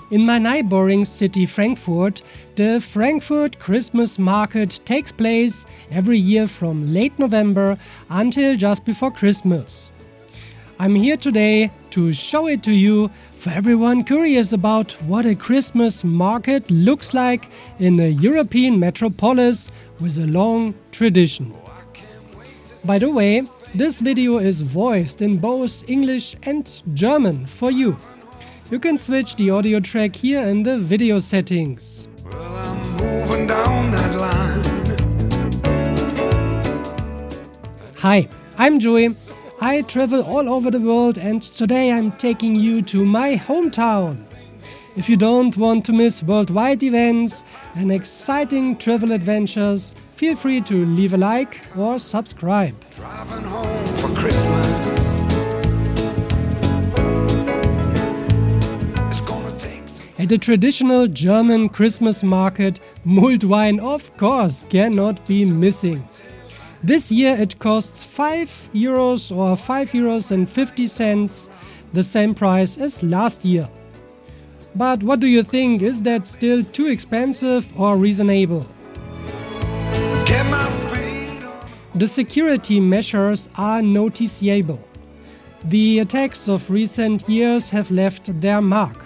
In my neighboring city Frankfurt, the Frankfurt Christmas Market takes place every year from late November until just before Christmas. I'm here today to show it to you for everyone curious about what a Christmas market looks like in a European metropolis with a long tradition. By the way, this video is voiced in both English and German for you. You can switch the audio track here in the video settings. Well, I'm moving down that line. Hi, I'm Joey. I travel all over the world and today I'm taking you to my hometown. If you don't want to miss worldwide events and exciting travel adventures, feel free to leave a like or subscribe. Driving home for Christmas. At a traditional German Christmas market, mulled wine of course cannot be missing. This year it costs €5 or €5.50, the same price as last year. But what do you think, is that still too expensive or reasonable? Get my feet on. The security measures are noticeable. The attacks of recent years have left their mark.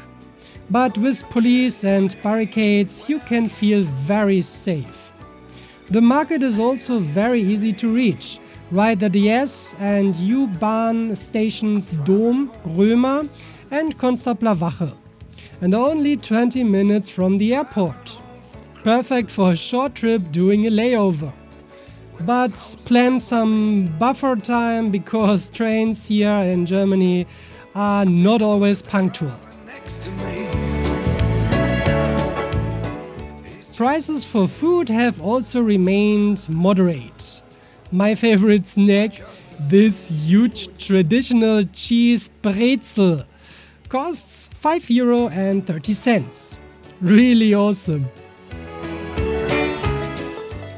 But with police and barricades you can feel very safe. The market is also very easy to reach, right at the S and U-Bahn stations Dom, Römer and Constabler Wache, and only 20 minutes from the airport. Perfect for a short trip doing a layover. But plan some buffer time because trains here in Germany are not always punctual. Next to me. Prices for food have also remained moderate. My favorite snack, this huge traditional cheese brezel, costs €5.30. Really awesome.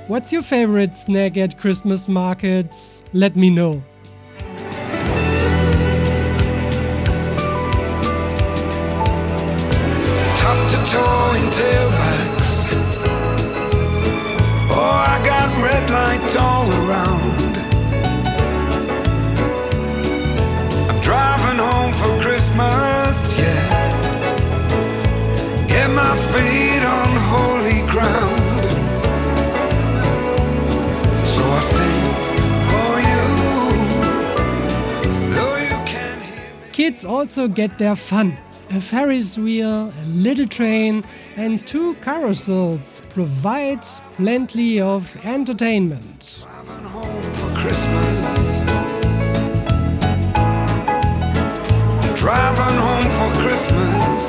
What's your favorite snack at Christmas markets? Let me know. Top to toe in tailbacks. Oh, I got red lights all around. I'm driving home for Christmas, yeah. Get my feet on holy ground. So I sing for you, though you can't hear me. Kids also get their fun. A Ferris wheel, a little train and 2 carousels provide plenty of entertainment. Driving home for Christmas. Driving home for Christmas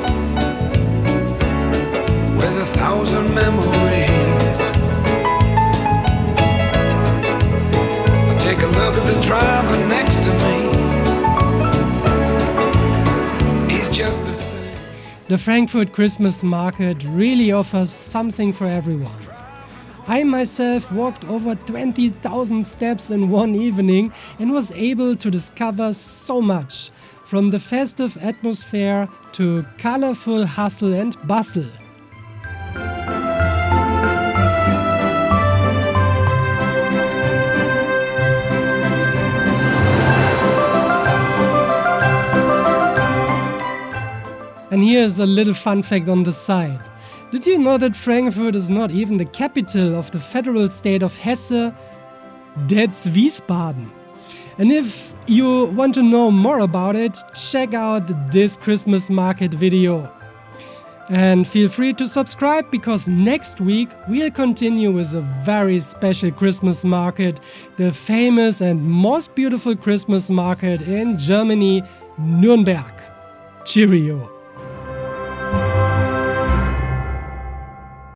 with 1,000 memories. I take a look at the driver next to me. He's just the same. The Frankfurt Christmas Market really offers something for everyone. I myself walked over 20,000 steps in one evening and was able to discover so much, from the festive atmosphere to colorful hustle and bustle. And here's a little fun fact on the side. Did you know that Frankfurt is not even the capital of the federal state of Hesse? That's Wiesbaden. And if you want to know more about it, check out this Christmas market video. And feel free to subscribe because next week we'll continue with a very special Christmas market, the famous and most beautiful Christmas market in Germany, Nuremberg. Cheerio!